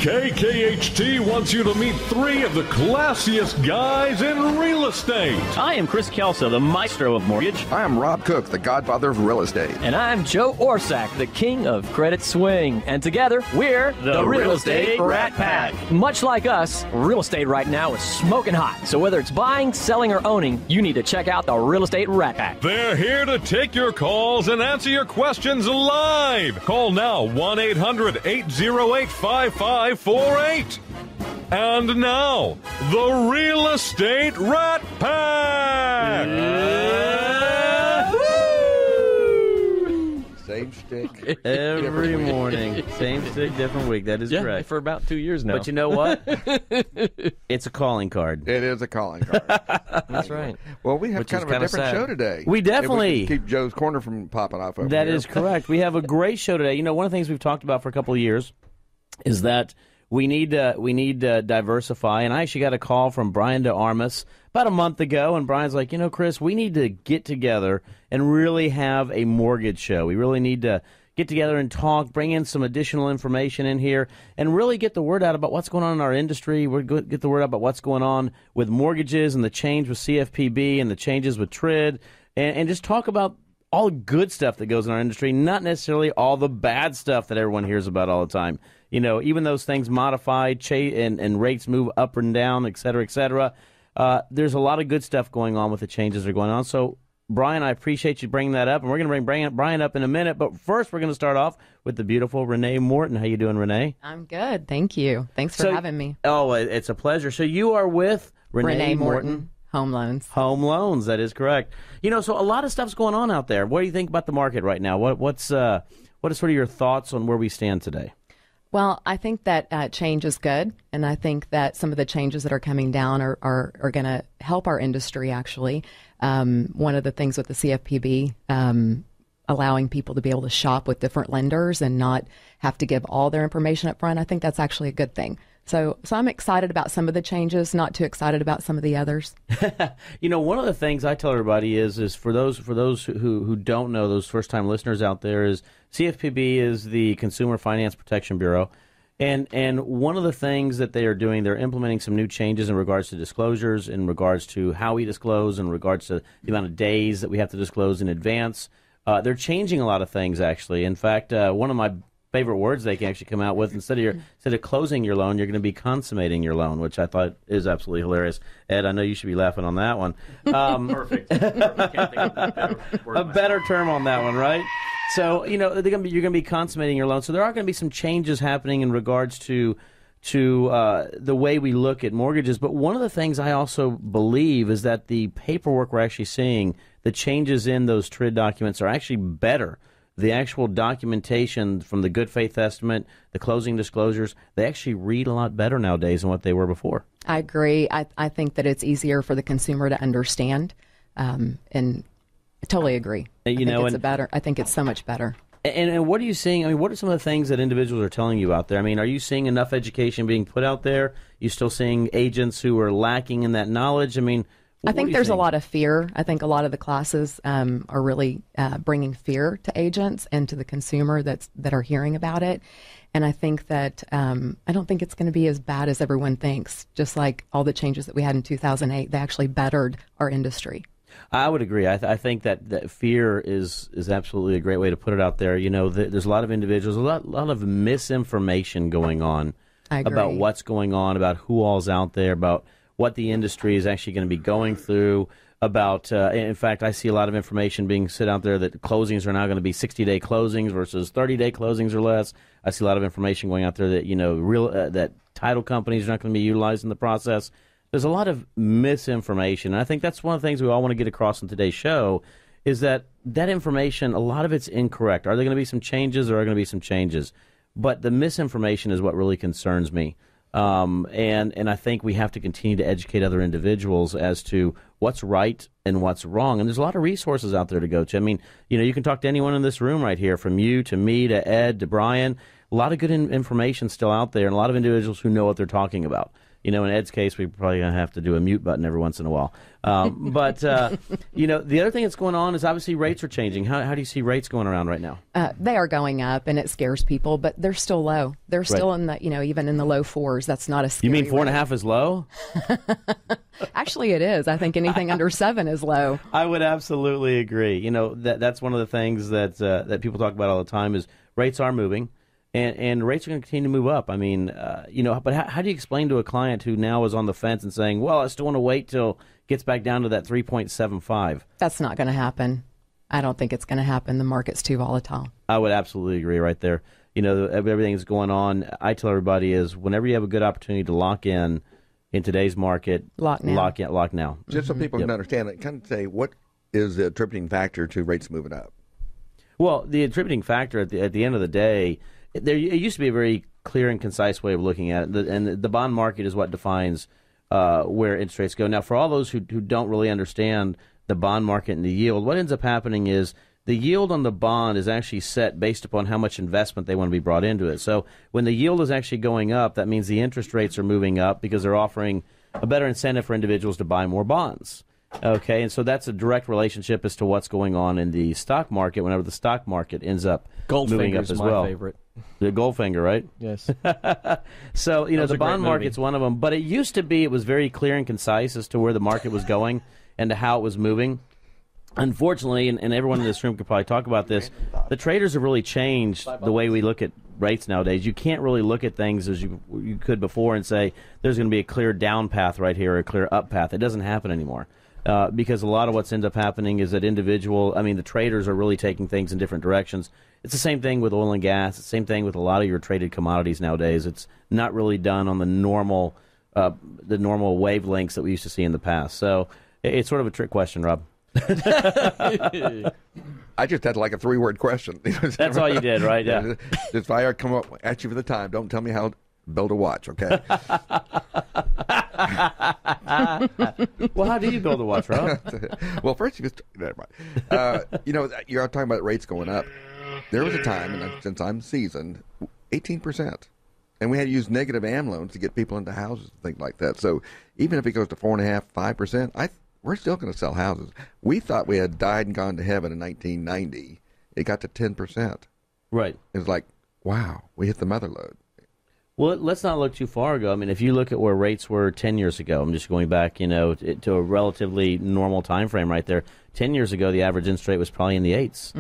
KKHT wants you to meet three of the classiest guys in real estate. I am Chris Kelso, the maestro of mortgage. I am Rob Cook, the godfather of real estate. And I'm Joe Orsack, the king of credit swing. And together, we're the Real Estate Rat Pack. Much like us, real estate right now is smoking hot. So whether it's buying, selling, or owning, you need to check out the Real Estate Rat Pack. They're here to take your calls and answer your questions live. Call now, 1-800-808-5548. And now, the Real Estate Rat Pack! Same stick. Every morning. Same stick, different week. That is correct. For about 2 years now. But you know what? It's a calling card. It is a calling card. That's right. Well, we have Which kind is of a kinda different sad. show today. We definitely- If we can keep Joe's Corner from popping off over That here. is correct. We have a great show today. You know, one of the things we've talked about for a couple of years is that we need to diversify. And I actually got a call from Brian DeArmas about a month ago, and Brian's like, you know, Chris, we need to get together and really have a mortgage show. We really need to get together and talk, bring in some additional information in here, and really get the word out about what's going on in our industry. We're going to get the word out about what's going on with mortgages and the change with CFPB and the changes with TRID, and just talk about all the good stuff that goes in our industry, not necessarily all the bad stuff that everyone hears about all the time. You know, even those things modify and rates move up and down, et cetera, there's a lot of good stuff going on with the changes that are going on. So, Brian, I appreciate you bringing that up, and we're going to bring Brian up in a minute. But first, we're going to start off with the beautiful Renee Morton. How you doing, Renee? I'm good. Thank you. Thanks for having me. Oh, it's a pleasure. So you are with Renee Morton. Home Loans. Home Loans, that is correct. You know, so a lot of stuff's going on out there. What do you think about the market right now? What is sort of your thoughts on where we stand today? Well, I think that change is good, and I think that some of the changes that are coming down are going to help our industry, actually. One of the things with the CFPB, allowing people to be able to shop with different lenders and not have to give all their information up front, I think that's actually a good thing. So I'm excited about some of the changes, not too excited about some of the others. You know, one of the things I tell everybody is for those who don't know, those first-time listeners out there, is CFPB is the Consumer Finance Protection Bureau. And one of the things that they are doing, they're implementing some new changes in regards to disclosures, in regards to how we disclose, in regards to the amount of days that we have to disclose in advance. They're changing a lot of things, actually. In fact, one of my favorite words they can actually come out with, instead of closing your loan, you're going to be consummating your loan, which I thought is absolutely hilarious. Ed, I know you should be laughing on that one. Perfect. Can't think of a better term on that one, right? So, you know, you're going to be consummating your loan. So there are going to be some changes happening in regards to the way we look at mortgages. But one of the things I also believe is that the paperwork we're actually seeing, the changes in those TRID documents are actually better. The actual documentation from the good faith estimate, the closing disclosures, they actually read a lot better nowadays than what they were before. I agree. I think that it's easier for the consumer to understand, and I totally agree. I think it's so much better. And what are you seeing? I mean, what are some of the things that individuals are telling you out there? I mean, are you seeing enough education being put out there? You still seeing agents who are lacking in that knowledge? I mean, I think there's a lot of fear. I think a lot of the classes are really bringing fear to agents and to the consumer that are hearing about it. And I think that I don't think it's going to be as bad as everyone thinks. Just like all the changes that we had in 2008, they actually bettered our industry. I would agree. I think that fear is absolutely a great way to put it out there. You know, there's a lot of individuals, a lot of misinformation going on about what's going on, about who all's out there, about what the industry is actually going to be going through, about, in fact, I see a lot of information being set out there that closings are now going to be 60-day closings versus 30-day closings or less. I see a lot of information going out there that, you know, that title companies are not going to be utilized in the process. There's a lot of misinformation, and I think that's one of the things we all want to get across in today's show, is that information, a lot of it's incorrect. Are there going to be some changes, or are there going to be some changes? But the misinformation is what really concerns me. And I think we have to continue to educate other individuals as to what's right and what's wrong. And there's a lot of resources out there to go to. I mean, you know, you can talk to anyone in this room right here, from you to me to Ed to Brian. A lot of good information still out there, and a lot of individuals who know what they're talking about. In Ed's case, we're probably going to have to do a mute button every once in a while. But the other thing that's going on is obviously rates are changing. How do you see rates going around right now? They are going up, and it scares people, but they're still low. They're still in the, even in the low fours. That's not a scary You mean 4.5 is low? Actually, it is. I think anything under 7 is low. I would absolutely agree. That's one of the things that people talk about all the time is rates are moving. And rates are going to continue to move up. I mean, but how do you explain to a client who now is on the fence and saying, well, I still want to wait till it gets back down to that 3.75? That's not going to happen. I don't think it's going to happen. The market's too volatile. I would absolutely agree right there. Everything that's going on, I tell everybody is whenever you have a good opportunity to lock in today's market, lock now. Just so people can understand it, kind of say, what is the attributing factor to rates moving up? Well, the attributing factor at the end of the day, it used to be a very clear and concise way of looking at it, and the bond market is what defines where interest rates go. Now, for all those who don't really understand the bond market and the yield, what ends up happening is the yield on the bond is actually set based upon how much investment they want to be brought into it. So when the yield is actually going up, that means the interest rates are moving up because they're offering a better incentive for individuals to buy more bonds. Okay, and so that's a direct relationship as to what's going on in the stock market whenever the stock market ends up moving up as well. My favorite. The Goldfinger, right? Yes. So, the bond market's one of them. But it used to be it was very clear and concise as to where the market was going and to how it was moving. Unfortunately, and everyone in this room could probably talk about this, the traders have really changed the way we look at rates nowadays. You can't really look at things as you could before and say there's going to be a clear down path right here or a clear up path. It doesn't happen anymore. Because a lot of what's ends up happening is that the traders are really taking things in different directions. It's the same thing with oil and gas. It's the same thing with a lot of your traded commodities nowadays. It's not really done on the normal wavelengths that we used to see in the past. So it's sort of a trick question, Rob. I just had like a 3-word question. That's all you did, right? Yeah. Just if I come up at you for the time, don't tell me how to build a watch, okay? Well, how do you build a watch, Rob? Well, first you just never mind. You're talking about rates going up. There was a time, and since I'm seasoned, 18%. And we had to use negative AM loans to get people into houses and things like that. So even if it goes to 4.5%, 5%, we're still going to sell houses. We thought we had died and gone to heaven in 1990. It got to 10%. Right. It was like, wow, we hit the mother lode. Well, let's not look too far ago. I mean, if you look at where rates were 10 years ago, I'm just going back, to a relatively normal time frame right there. 10 years ago, the average interest rate was probably in the 8s,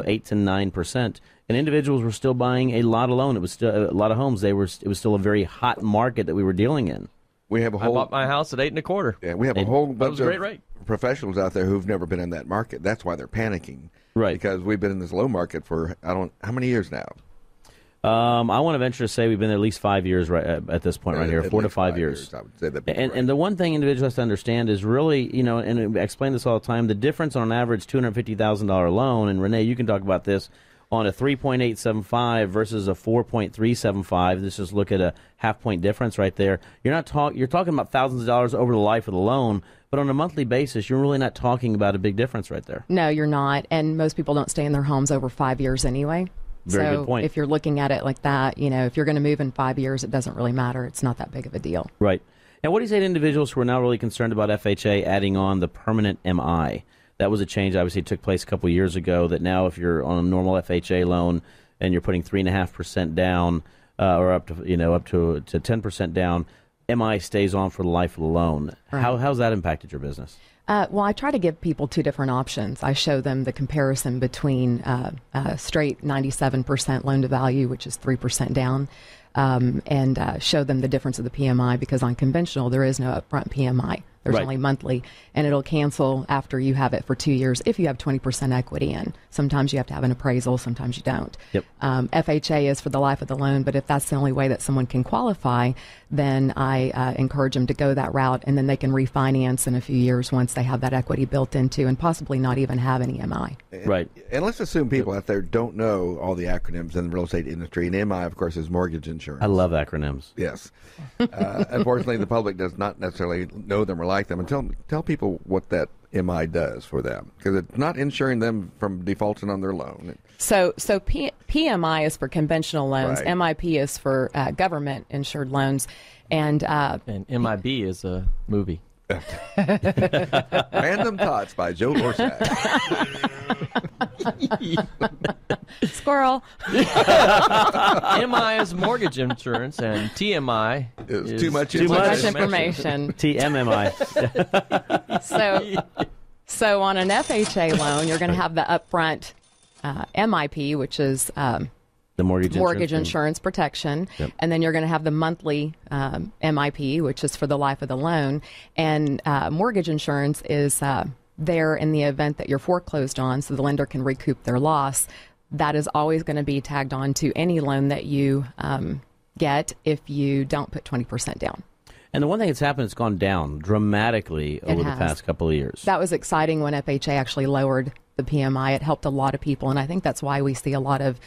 8 to 9%. And individuals were still buying a lot of loan. It was still a lot of homes. It was still a very hot market that we were dealing in. I bought my house at 8 1/4. Yeah, we have a whole bunch of great rate. Professionals out there who've never been in that market. That's why they're panicking. Right. Because we've been in this low market for, how many years now? I want to venture to say we've been there at least 5 years right at this point right here, 4 to 5 years. I would say that. And the one thing individuals have to understand is really, and I explain this all the time, the difference on an average $250,000 loan, and Renee, you can talk about this, on a 3.875 versus a 4.375. Let's just look at a half-point difference right there. You're talking about thousands of dollars over the life of the loan, but on a monthly basis, you're really not talking about a big difference right there. No, you're not, and most people don't stay in their homes over 5 years anyway. Very good point. If you're looking at it like that, if you're going to move in 5 years, it doesn't really matter. It's not that big of a deal. Right. And what do you say to individuals who are now really concerned about FHA adding on the permanent MI? That was a change, obviously, took place a couple of years ago, that now if you're on a normal FHA loan and you're putting 3.5% down or up to 10% down, MI stays on for the life of the loan. Right. How's that impacted your business? Well, I try to give people two different options. I show them the comparison between straight 97% loan to value, which is 3% down, and show them the difference of the PMI, because on conventional, there is no upfront PMI. There's only monthly, and it'll cancel after you have it for 2 years if you have 20% equity in. Sometimes you have to have an appraisal, sometimes you don't. Yep. FHA is for the life of the loan, but if that's the only way that someone can qualify, then I encourage them to go that route, and then they can refinance in a few years once they have that equity built into, and possibly not even have any MI. Right. And let's assume people out there don't know all the acronyms in the real estate industry, and MI, of course, is mortgage insurance. I love acronyms. Yes. Unfortunately, the public does not necessarily know them or like them. And tell people what that MI does for them? Because it's not insuring them from defaulting on their loan. So PMI is for conventional loans. Right. MIP is for government-insured loans. And MIB is a movie. Random Thoughts by Joe Lorsak. Squirrel. MI is mortgage insurance, and TMI is too much Information. TMMI. So on an FHA loan, you're going to have the upfront MIP, which is The mortgage insurance protection. Yep. And then you're going to have the monthly MIP, which is for the life of the loan. And mortgage insurance is there in the event that you're foreclosed on, so the lender can recoup their loss. That is always going to be tagged on to any loan that you get if you don't put 20% down. And the one thing that's happened, it's gone down dramatically over the past couple of years. That was exciting when FHA actually lowered the PMI. It helped a lot of people, and I think that's why we see a lot of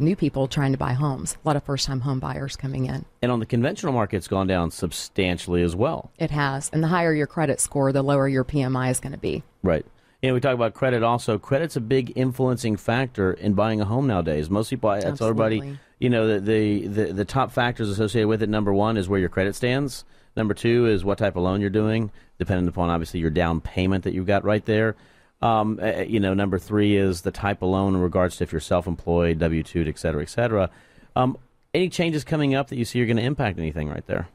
new people trying to buy homes, a lot of first-time home buyers coming in. And on the conventional market, it's gone down substantially as well. It has. And the higher your credit score, the lower your PMI is going to be. Right. And we talk about credit also. Credit's a big influencing factor in buying a home nowadays. Most people, I tell everybody, you know, the top factors associated with it, number one is where your credit stands. Number two is what type of loan you're doing, depending upon, obviously, your down payment that you've got right there. You know, number three is the type of loan in regards to if you're self-employed, W-2'd, et cetera, et cetera. Any changes coming up that you see are going to impact anything right there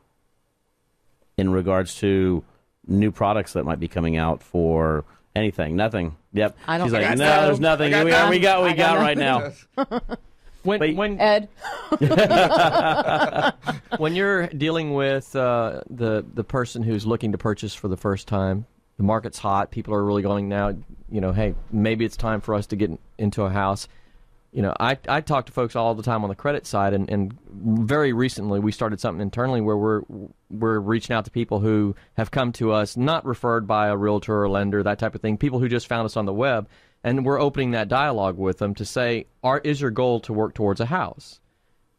in regards to new products that might be coming out for anything? Nothing. Yep. I don't She's think like, so. no, there's nothing. We got right now. When Ed? when you're dealing with the person who's looking to purchase for the first time, the market's hot. People are really going now, you know, hey, maybe it's time for us to get into a house. You know, I talk to folks all the time on the credit side, and very recently we started something internally where we're reaching out to people who have come to us, not referred by a realtor or lender, that type of thing, people who just found us on the web, and we're opening that dialogue with them to say, is your goal to work towards a house?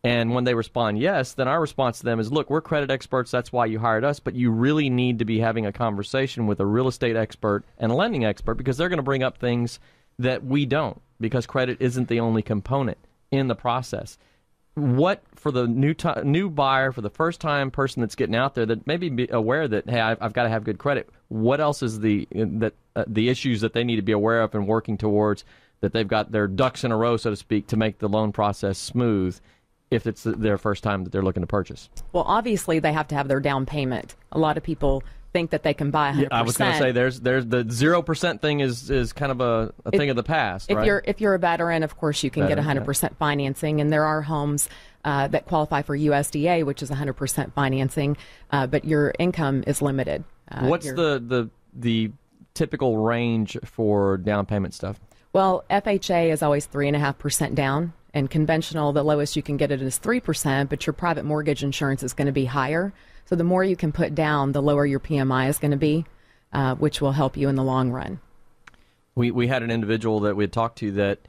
And when they respond yes, then our response to them is, look, we're credit experts, that's why you hired us, but you really need to be having a conversation with a real estate expert and a lending expert, because they're going to bring up things that we don't, because credit isn't the only component in the process. What, for the new buyer, for the first-time person that's getting out there that maybe be aware that, hey, I've got to have good credit, what else is the issues that they need to be aware of and working towards, that they've got their ducks in a row, so to speak, to make the loan process smooth if it's their first time that they're looking to purchase? Well, obviously, they have to have their down payment. A lot of people think that they can buy 100%. Yeah, I was going to say there's the 0% thing is kind of a thing of the past, right? If you're a veteran, of course, you can get 100% financing, and there are homes that qualify for USDA, which is 100% financing, but your income is limited. What's the typical range for down payment stuff? Well, FHA is always 3.5% down, and conventional, the lowest you can get it is 3%, but your private mortgage insurance is going to be higher. So the more you can put down, the lower your PMI is going to be, which will help you in the long run. We had an individual that we had talked to that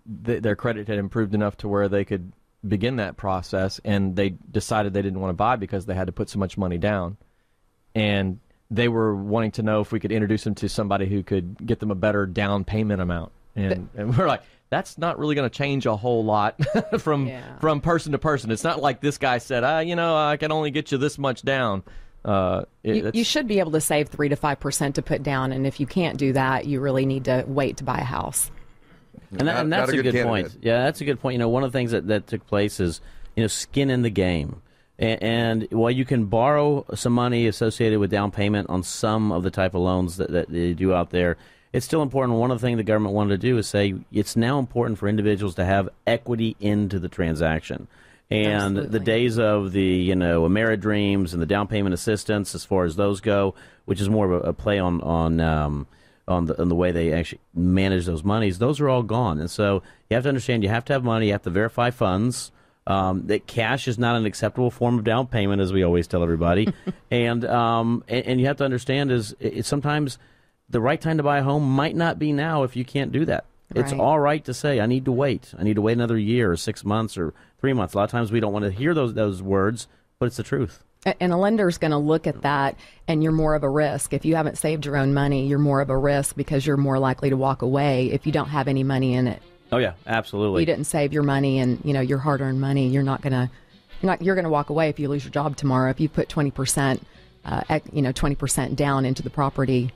their credit had improved enough to where they could begin that process, and they decided they didn't want to buy because they had to put so much money down. And they were wanting to know if we could introduce them to somebody who could get them a better down payment amount. And we're like, that's not really going to change a whole lot from person to person. It's not like this guy said, I can only get you this much down. You should be able to save 3 to 5% to put down, and if you can't do that, you really need to wait to buy a house. And that's a good point. Yeah, that's a good point. You know, one of the things that took place is, skin in the game. And while you can borrow some money associated with down payment on some of the type of loans that they do out there, it's still important. One of the things the government wanted to do is say it's now important for individuals to have equity into the transaction. And Absolutely. the days of the, AmeriDreams and the down payment assistance, as far as those go, which is more of a play on the way they actually manage those monies, those are all gone. And so you have to understand, you have to have money, you have to verify funds. That cash is not an acceptable form of down payment, as we always tell everybody. and you have to understand it's sometimes the right time to buy a home might not be now if you can't do that. Right. It's all right to say, I need to wait. I need to wait another year or 6 months or 3 months. A lot of times we don't want to hear those words, but it's the truth. And a lender's going to look at that, and you're more of a risk. If you haven't saved your own money, you're more of a risk because you're more likely to walk away if you don't have any money in it. Oh yeah, absolutely. You didn't save your money, and your hard-earned money. You're going to walk away if you lose your job tomorrow. If you put 20%, 20% down into the property.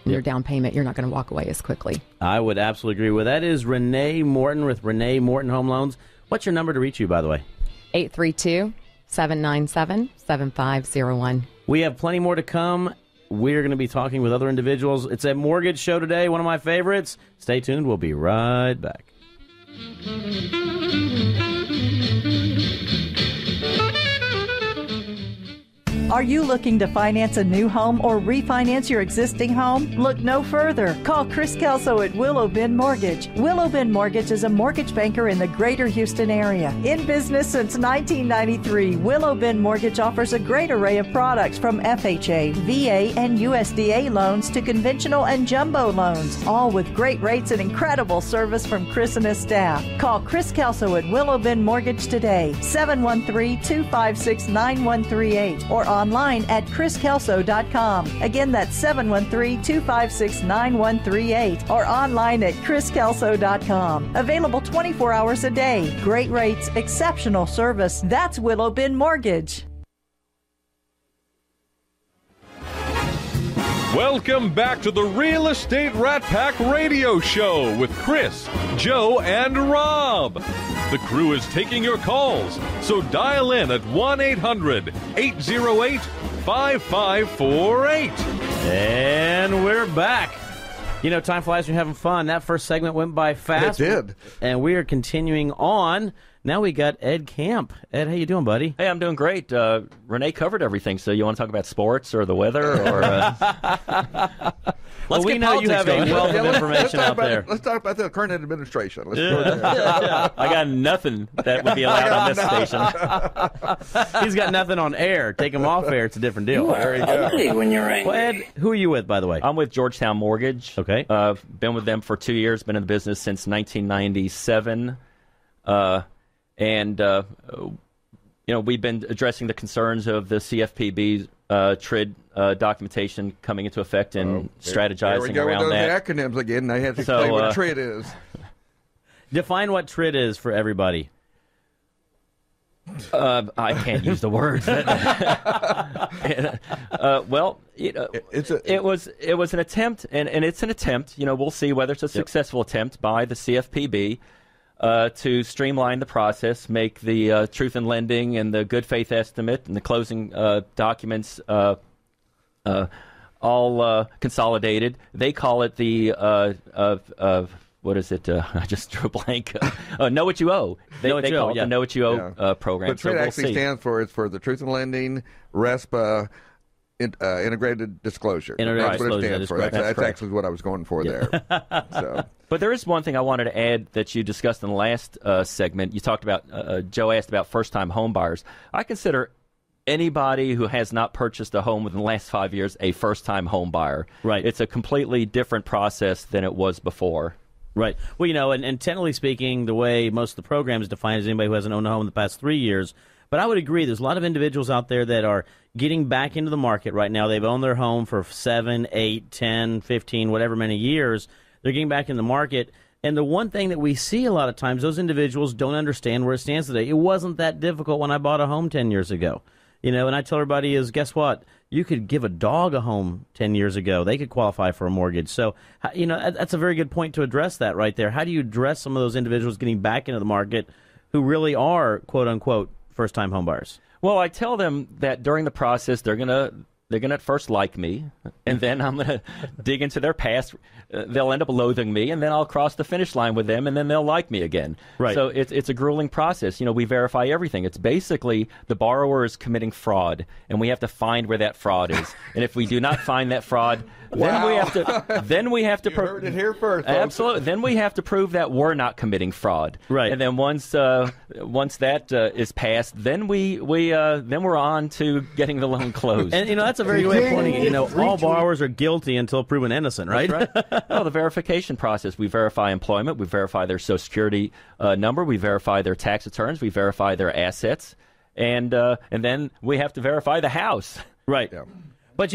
Your down payment, you're not going to walk away as quickly. I would absolutely agree with that. Is Renee Morton with Renee Morton Home Loans. What's your number to reach you, by the way? 832-797-7501. We have plenty more to come. We're going to be talking with other individuals. It's a mortgage show today, one of my favorites. Stay tuned. We'll be right back. Are you looking to finance a new home or refinance your existing home? Look no further. Call Chris Kelso at Willow Bend Mortgage. Willow Bend Mortgage is a mortgage banker in the greater Houston area. In business since 1993, Willow Bend Mortgage offers a great array of products from FHA, VA, and USDA loans to conventional and jumbo loans, all with great rates and incredible service from Chris and his staff. Call Chris Kelso at Willow Bend Mortgage today, 713-256-9138, or online at chriskelso.com. Again, that's 713-256-9138, or online at chriskelso.com. Available 24 hours a day. Great rates, exceptional service. That's Willow Bend Mortgage. Welcome back to the Real Estate Rat Pack Radio Show with Chris, Joe, and Rob. The crew is taking your calls, so dial in at 1-800-808-5548. And we're back. Time flies when you're having fun. That first segment went by fast. It did. And we are continuing on. Now we got Ed Camp. Ed, how you doing, buddy? Hey, I'm doing great. Renee covered everything, so you want to talk about sports or the weather? Or Well, we know you have a wealth of information out there. Let's talk about the current administration. Let's go there. I got nothing that would be allowed on this station. He's got nothing on air. Take him off air. It's a different deal. There you go. Ugly when you're angry. Well, Ed, who are you with, by the way? I'm with Georgetown Mortgage. Okay. Been with them for 2 years. Been in the business since 1997. We've been addressing the concerns of the CFPB TRID documentation coming into effect and strategizing around that. There we go with those acronyms again. I have to explain what TRID is. Define what TRID is for everybody. I can't use the word. It was an attempt, and it's an attempt. We'll see whether it's a successful attempt by the CFPB. To streamline the process, make the truth in lending and the good faith estimate and the closing documents all consolidated. They call it the what is it? I just drew a blank. Know what you owe. They call it the Know What You Owe program. But TRID actually stands for the truth in lending, RESPA. Integrated disclosure. That's what it stands for. That's actually what I was going for there. So. But there is one thing I wanted to add that you discussed in the last segment. You talked about, Joe asked about first-time home buyers. I consider anybody who has not purchased a home within the last 5 years a first-time home buyer. Right. It's a completely different process than it was before. Right. Well, and technically speaking, the way most of the program is defined is anybody who hasn't owned a home in the past 3 years. But I would agree, there's a lot of individuals out there that are getting back into the market right now. They've owned their home for 7, 8, 10, 15, whatever many years. They're getting back in the market. And the one thing that we see a lot of times, those individuals don't understand where it stands today. It wasn't that difficult when I bought a home 10 years ago. And I tell everybody is, guess what? You could give a dog a home 10 years ago. They could qualify for a mortgage. So, that's a very good point to address that right there. How do you address some of those individuals getting back into the market who really are, quote unquote, first-time home buyers? Well, I tell them that during the process, they're gonna at first like me, and then I'm gonna dig into their past. They'll end up loathing me, and then I'll cross the finish line with them, and then they'll like me again. Right. So it's a grueling process. We verify everything. It's basically the borrower is committing fraud, and we have to find where that fraud is. And if we do not find that fraud, then we have to. You heard it here first. Folks. Absolutely. Then we have to prove that we're not committing fraud. Right. And then once that is passed, then we're on to getting the loan closed. And that's a very good way of pointing it. All borrowers are guilty until proven innocent, right? That's right. No, the verification process. We verify employment. We verify their Social Security number. We verify their tax returns. We verify their assets. and then we have to verify the house. Right. Yeah. But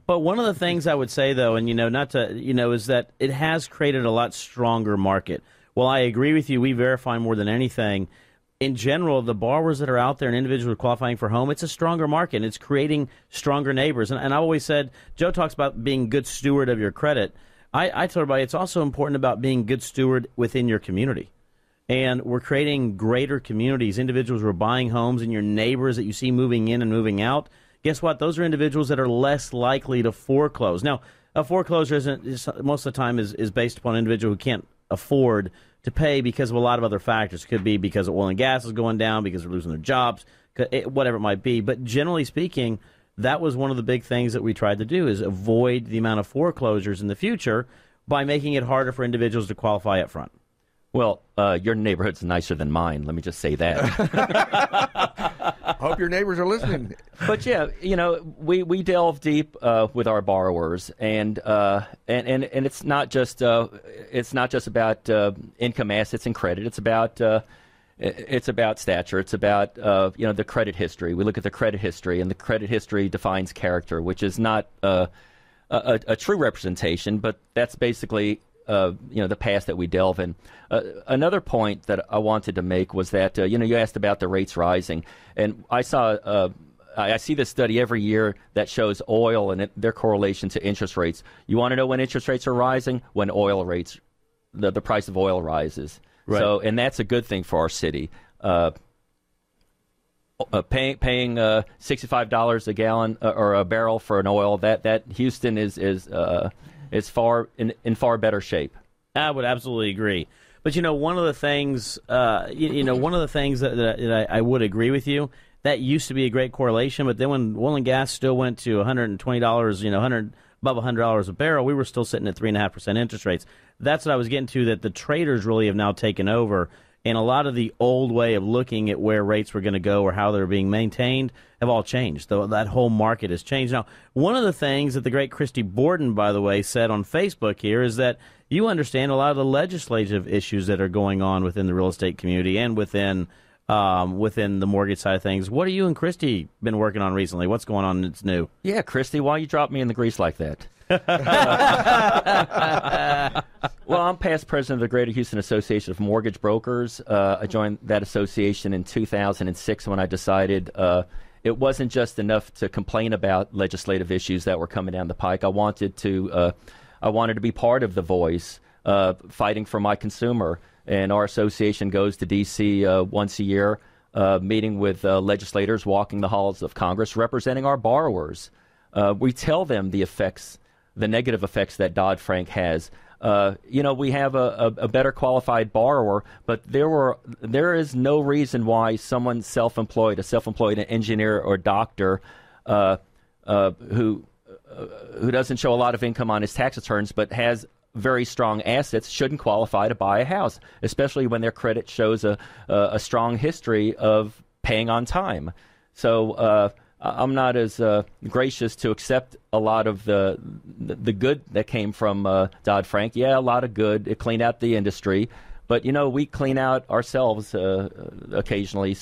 but one of the things I would say though, and not to is that it has created a lot stronger market. Well, I agree with you. We verify more than anything. In general, the borrowers that are out there and individuals qualifying for home, it's a stronger market. And it's creating stronger neighbors. And I always said, Joe talks about being good steward of your credit. I tell everybody it's also important about being good steward within your community. And we're creating greater communities, individuals who are buying homes, and your neighbors that you see moving in and moving out. Guess what? Those are individuals that are less likely to foreclose. Now, a foreclosure most of the time is based upon an individual who can't afford to pay because of a lot of other factors. It could be because oil and gas is going down, because they're losing their jobs, whatever it might be. But generally speaking, that was one of the big things that we tried to do, is avoid the amount of foreclosures in the future by making it harder for individuals to qualify up front. Well, your neighborhood's nicer than mine. Let me just say that. Hope your neighbors are listening. But yeah, we delve deep with our borrowers, and it's not just about income, assets, and credit. It's about stature. It's about the credit history. We look at the credit history, and the credit history defines character, which is not a true representation, but that's basically the past that we delve in. Another point that I wanted to make was that you asked about the rates rising, and I see this study every year that shows oil and their correlation to interest rates. You want to know when interest rates are rising? When oil rates, the price of oil rises. Right. So, and that's a good thing for our city. Paying $65 a gallon or a barrel for an oil, that Houston is far in far better shape. I would absolutely agree. But one of the things, that I would agree with you, that used to be a great correlation. But then when oil and gas still went to $120, above $100 a barrel, we were still sitting at 3.5% interest rates. That's what I was getting to. That the traders really have now taken over. And a lot of the old way of looking at where rates were going to go or how they're being maintained have all changed. So that whole market has changed. Now, one of the things that the great Christy Borden, by the way, said on Facebook here is that you understand a lot of the legislative issues that are going on within the real estate community and within the mortgage side of things. What have you and Christy been working on recently? What's going on that's new? Yeah, Christy, why you drop me in the grease like that? Well, I'm past president of the Greater Houston Association of Mortgage Brokers. I joined that association in 2006 when I decided it wasn't just enough to complain about legislative issues that were coming down the pike. I wanted to be part of the voice fighting for my consumer. And our association goes to D.C. Once a year, meeting with legislators, walking the halls of Congress, representing our borrowers. We tell them the negative effects that Dodd-Frank has. We have a better qualified borrower, but there is no reason why someone self-employed, an engineer or doctor, who doesn't show a lot of income on his tax returns, but has very strong assets, shouldn't qualify to buy a house, especially when their credit shows a strong history of paying on time. So I'm not as gracious to accept a lot of the good that came from Dodd-Frank. Yeah, a lot of good. It cleaned out the industry. But, we clean out ourselves occasionally.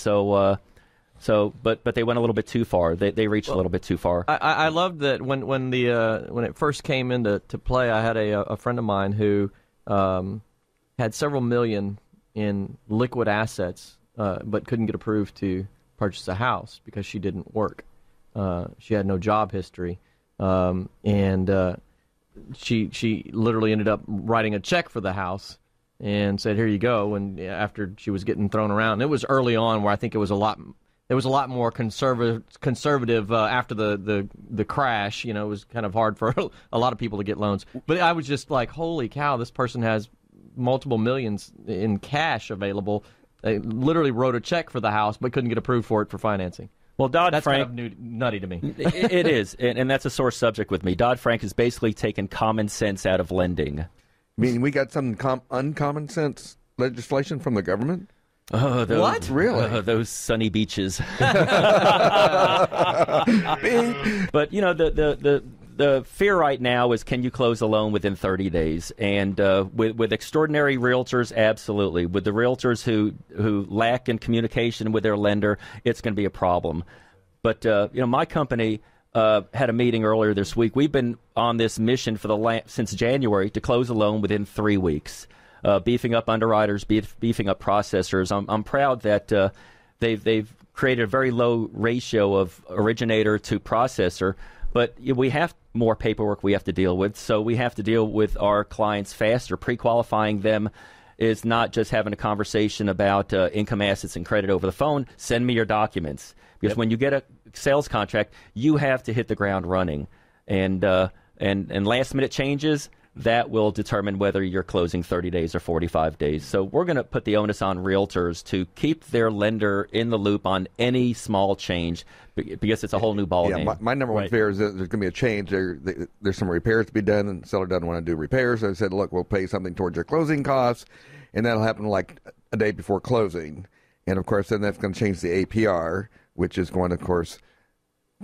But they went a little bit too far. They reached a little bit too far. I loved that when it first came into play. I had a friend of mine who had several million in liquid assets, but couldn't get approved to purchase a house because she didn't work. She had no job history, and she literally ended up writing a check for the house and said, "Here you go." And after she was getting thrown around, and it was early on where I think it was a lot. There was a lot more conservative after the crash. It was kind of hard for a lot of people to get loans. But I was just like, holy cow, this person has multiple millions in cash available. They literally wrote a check for the house but couldn't get approved for it for financing. Well, Dodd-Frank... That's kind of nutty to me. It is, and that's a sore subject with me. Dodd-Frank has basically taken common sense out of lending. I mean, we got some uncommon sense legislation from the government? Oh, what? Really? Those sunny beaches. But, the fear right now is, can you close a loan within 30 days? And with extraordinary realtors, absolutely. With the realtors who lack in communication with their lender, it's going to be a problem. But my company had a meeting earlier this week. We've been on this mission since January to close a loan within 3 weeks, beefing up underwriters, beefing up processors. I'm proud that they've created a very low ratio of originator to processor. But we have more paperwork we have to deal with, so we have to deal with our clients faster. Pre-qualifying them is not just having a conversation about income, assets, and credit over the phone. Send me your documents. Because when you get a sales contract, you have to hit the ground running. And last-minute changes, that will determine whether you're closing 30 days or 45 days. So we're going to put the onus on realtors to keep their lender in the loop on any small change, because it's a whole new ballgame. Yeah, my number one fear is that there's going to be a change. There's some repairs to be done, and the seller doesn't want to do repairs. So I said, look, we'll pay something towards your closing costs, and that'll happen like a day before closing. And, of course, then that's going to change the APR, which is going to, of course,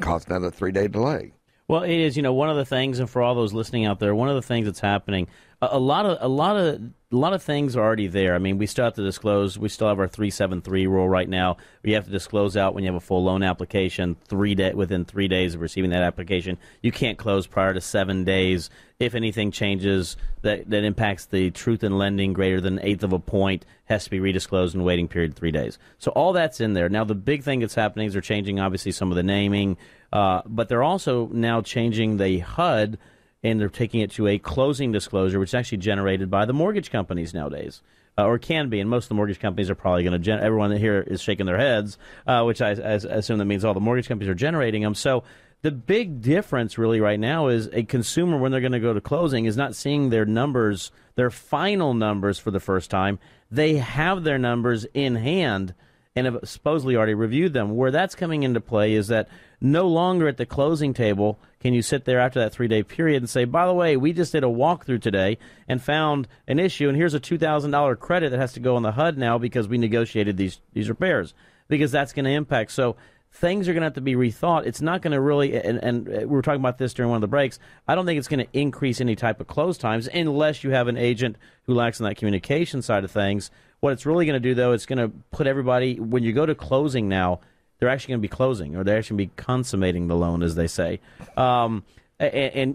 cause another 3-day delay. Well, it is, one of the things, and for all those listening out there, one of the things that's happening, a lot of things are already there. I mean, we still have to disclose. We still have our 373 rule right now. We have to disclose out when you have a full loan application within 3 days of receiving that application. You can't close prior to 7 days. If anything changes that impacts the truth in lending greater than 1/8 of a point, has to be redisclosed in waiting period 3 days. So all that's in there. Now, the big thing that's happening is they're changing, obviously, some of the naming, but they're also now changing the HUD, and they're taking it to a closing disclosure, which is actually generated by the mortgage companies nowadays, or can be. And most of the mortgage companies are probably going to everyone here is shaking their heads, which I assume that means all the mortgage companies are generating them. So the big difference really right now is a consumer, when they're going to go to closing, is not seeing their numbers, their final numbers for the first time. They have their numbers in hand and have supposedly already reviewed them. Where that's coming into play is that no longer at the closing table can you sit there after that 3-day period and say, by the way, we just did a walkthrough today and found an issue, and here's a $2,000 credit that has to go on the HUD now because we negotiated these repairs, because that's going to impact. So things are going to have to be rethought. It's not going to really, and we were talking about this during one of the breaks, I don't think it's going to increase any type of close times unless you have an agent who lacks on that communication side of things. What it's really going to do, though, it's going to put everybody, when you go to closing now, they're actually going to be closing, or they're actually going to be consummating the loan, as they say. And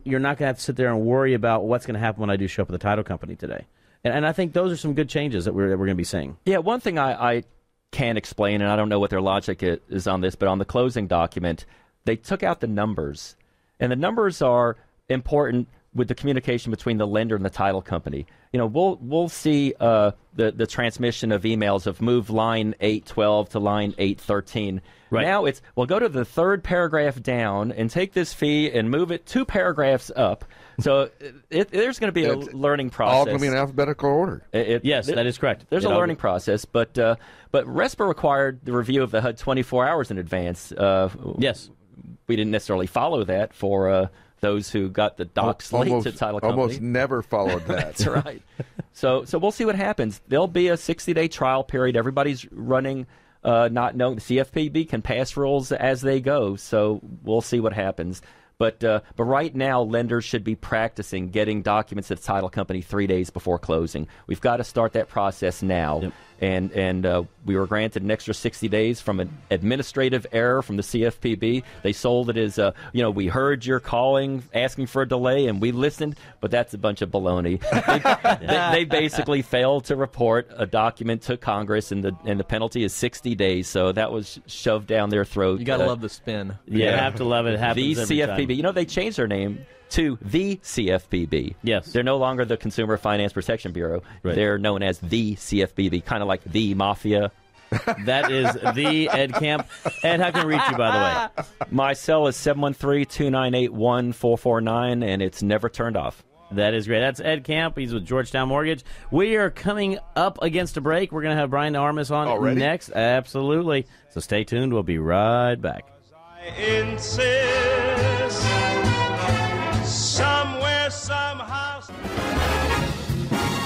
you're not going to have to sit there and worry about what's going to happen when I do show up at the title company today. And I think those are some good changes that we're going to be seeing. Yeah, one thing I can't explain, and I don't know what their logic is on this, but on the closing document, they took out the numbers. And the numbers are important with the communication between the lender and the title company. We'll see the transmission of emails of move line 812 to line 813. Right. Now it's, go to the third paragraph down and take this fee and move it 2 paragraphs up. So there's going to be a learning process. All going to be in alphabetical order. Yes, that is correct. There's a learning process, but RESPA required the review of the HUD 24 hours in advance. Yes. We didn't necessarily follow that for those who got the docs late to title company. Almost never followed that. That's right. So we'll see what happens. There'll be a 60-day trial period. Everybody's running, not knowing. The CFPB can pass rules as they go, so we'll see what happens. But right now, lenders should be practicing getting documents to the title company 3 days before closing. We've got to start that process now. Yep. And we were granted an extra 60 days from an administrative error from the CFPB. They sold it as, we heard your calling, asking for a delay, and we listened, but that's a bunch of baloney. They basically failed to report a document to Congress, and the penalty is 60 days. So that was shoved down their throat. You got to love the spin. Yeah, you have to love it. It happens every CFPB. time. They changed their name to the CFPB. Yes. They're no longer the Consumer Finance Protection Bureau. Right. They're known as the CFPB, kind of like the Mafia. That is the Ed Camp. Ed, how can we reach you, by the way? My cell is 713-298-1449, and it's never turned off. That is great. That's Ed Camp. He's with Georgetown Mortgage. We are coming up against a break. We're going to have Brian Armis on next. Absolutely. So stay tuned. We'll be right back. I insist somewhere, somehow.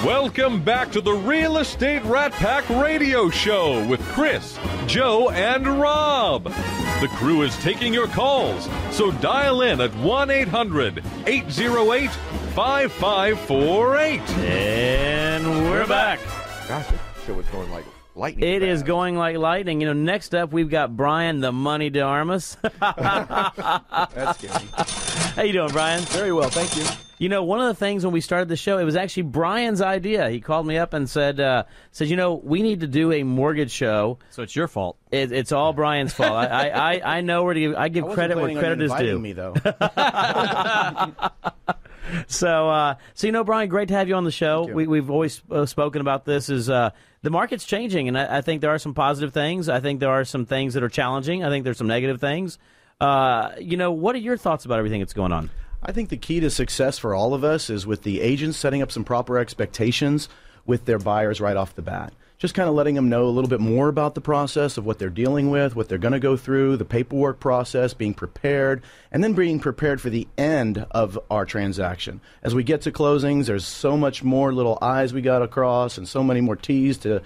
Welcome back to the Real Estate Rat Pack Radio Show with Chris, Joe, and Rob. The crew is taking your calls, so dial in at 1-800-808-5548. And we're back. Gosh, that show was going like lightning. It is fast. going like lightning. Next up, we've got Brian, the Money de Armas. That's scary. How you doing, Brian? Very well, thank you. One of the things when we started the show, it was actually Brian's idea. He called me up and said, we need to do a mortgage show. So it's your fault. It's all Brian's fault. I know where to give. I give credit where credit is due. Me though. So Brian, great to have you on the show. We've always spoken about this. Is the market's changing, and I think there are some positive things. I think there are some things that are challenging. I think there's some negative things. What are your thoughts about everything that's going on? I think the key to success for all of us is with the agents setting up some proper expectations with their buyers right off the bat. Just kind of letting them know a little bit more about the process of what they're dealing with, what they're going to go through, the paperwork process, being prepared, and then being prepared for the end of our transaction. As we get to closings, there's so much more little I's we got to cross and so many more T's to,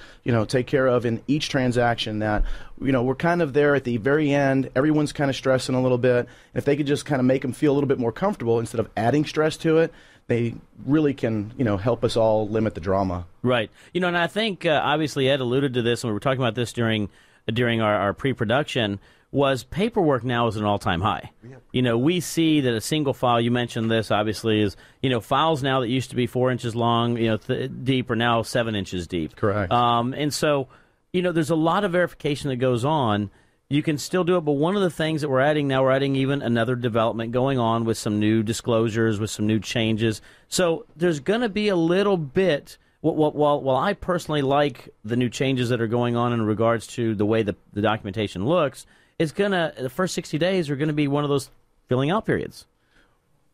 take care of in each transaction that, we're kind of there at the very end. Everyone's kind of stressing a little bit. And if they could just kind of make them feel a little bit more comfortable instead of adding stress to it, they really can, help us all limit the drama. Right. And I think, obviously, Ed alluded to this, and we were talking about this during our pre-production, was paperwork now is an all-time high. Yep. We see that a single file, you mentioned this, obviously, is, files now that used to be 4 inches long, deep are now 7 inches deep. Correct. And so, there's a lot of verification that goes on. You can still do it, but one of the things that we're adding now, we're adding even another development going on with some new disclosures, with some new changes. So there's going to be a little bit, while I personally like the new changes that are going on in regards to the way the documentation looks, the first 60 days are going to be one of those filling out periods.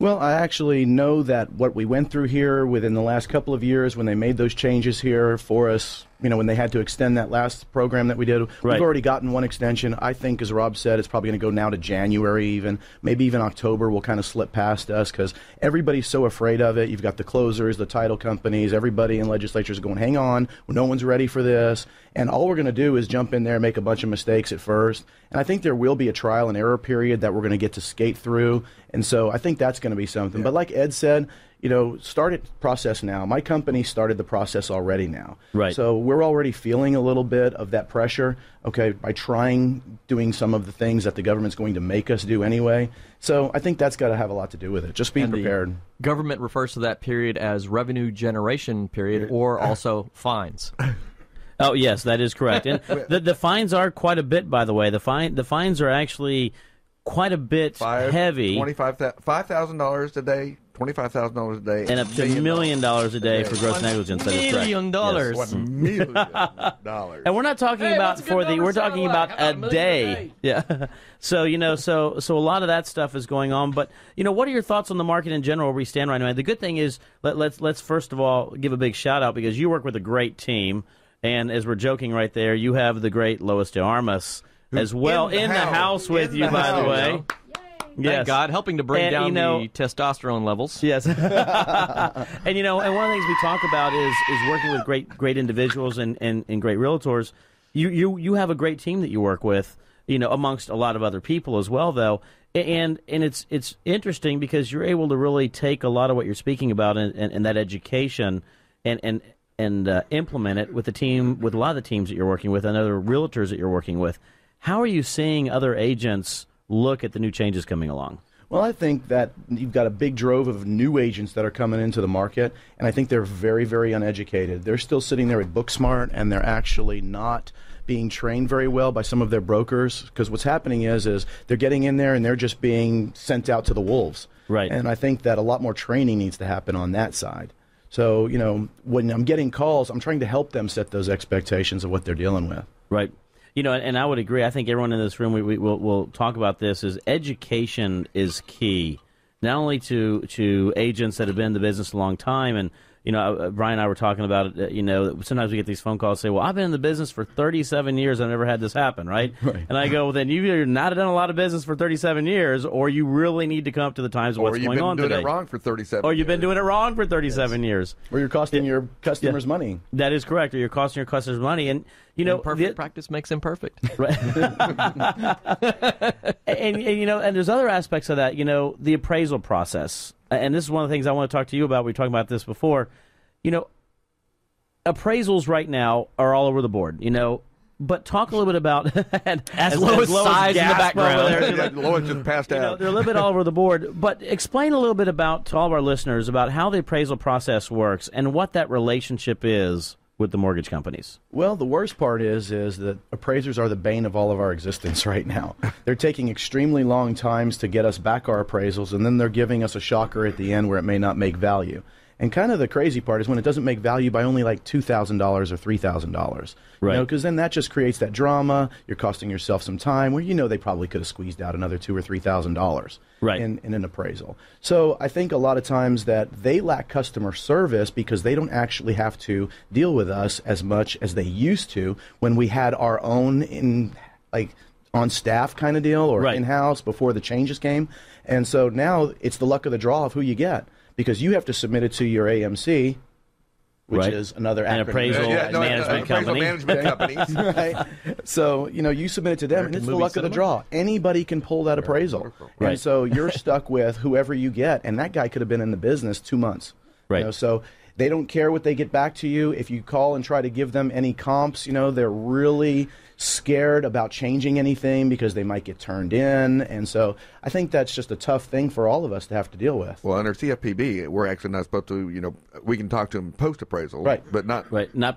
Well, I actually know that what we went through here within the last couple of years when they made those changes here for us, when they had to extend that last program that we did, we've already gotten one extension. I think, as Rob said, it's probably going to go now to January even. Maybe even October will kind of slip past us because everybody's so afraid of it. You've got the closers, the title companies, everybody in legislatures going, hang on, no one's ready for this. And all we're going to do is jump in there and make a bunch of mistakes at first. And I think there will be a trial and error period that we're going to get to skate through. And so I think that's going to be something. Yeah. But like Ed said, start it process now. My company started the process already now. Right. So we're already feeling a little bit of that pressure, by doing some of the things that the government's going to make us do anyway. So I think that's got to have a lot to do with it. Just being prepared. Government refers to that period as revenue generation period or also fines. Oh, yes, that is correct. And the fines are quite a bit, by the way. The fines are actually quite a bit heavy. $5,000 a day. $25,000 a day, and up to $1 million a day for gross negligence. That is correct. $1 million. Yes. $1 million. And we're not talking about we're talking about a day. Yeah. So so a lot of that stuff is going on. But what are your thoughts on the market in general where we stand right now? The good thing is let's first of all give a big shout out because you work with a great team, and as we're joking right there, you have the great Lois de Armas as well in the house with you, by the way. Yes. Thank God, helping to bring down the testosterone levels. Yes. And one of the things we talk about is working with great individuals and great realtors. You have a great team that you work with, amongst a lot of other people as well, though. And it's interesting because you're able to really take a lot of what you're speaking about and that education and implement it with with a lot of the teams that you're working with and other realtors that you're working with. How are you seeing other agents look at the new changes coming along? Well, I think that you've got a big drove of new agents that are coming into the market, and I think they're very, very uneducated. They're still sitting there at Booksmart, and they're actually not being trained very well by some of their brokers, because what's happening is they're getting in there and they're just being sent out to the wolves. Right. And I think that a lot more training needs to happen on that side. So, when I'm getting calls, I'm trying to help them set those expectations of what they're dealing with. Right. And I would agree. I think everyone in this room, we'll talk about this, is education is key, not only to agents that have been in the business a long time, Brian and I were talking about it, sometimes we get these phone calls say, well, I've been in the business for 37 years. I've never had this happen, right? And I go, well, then you've either not done a lot of business for 37 years, or you really need to come up to the times of what's going on today. Or you've been doing it wrong for 37 Or you've been doing it wrong for 37 years. Or you're costing your customers money. That is correct. Or you're costing your customers money. And, perfect practice makes imperfect. Right. and there's other aspects of that, the appraisal process. And this is one of the things I want to talk to you about. We were talking about this before. Appraisals right now are all over the board, but talk a little bit about as low as size in the background. Lois just passed out. They're a little bit all over the board, but explain a little bit about to all of our listeners about how the appraisal process works and what that relationship is with the mortgage companies. Well, the worst part is that appraisers are the bane of all of our existence right now. They're taking extremely long times to get us back our appraisals, and then they're giving us a shocker at the end where it may not make value. And kind of the crazy part is when it doesn't make value by only like $2,000 or $3,000. Right. Because then that just creates that drama. You're costing yourself some time where they probably could have squeezed out another $2,000 or $3,000 in an appraisal. So I think a lot of times that they lack customer service because they don't actually have to deal with us as much as they used to when we had our own on staff kind of deal or in-house before the changes came. And so now it's the luck of the draw of who you get. Because you have to submit it to your AMC, which is another acronym. Appraisal management company. Right. So, you submit it to them, and it's the luck of the draw. Anybody can pull that appraisal. Right. And so you're stuck with whoever you get, and that guy could have been in the business 2 months. Right. So they don't care what they get back to you. If you call and try to give them any comps, they're really scared about changing anything because they might get turned in. And so I think that's just a tough thing for all of us to have to deal with. Well, under CFPB, we're actually not supposed to, we can talk to them post-appraisal, but not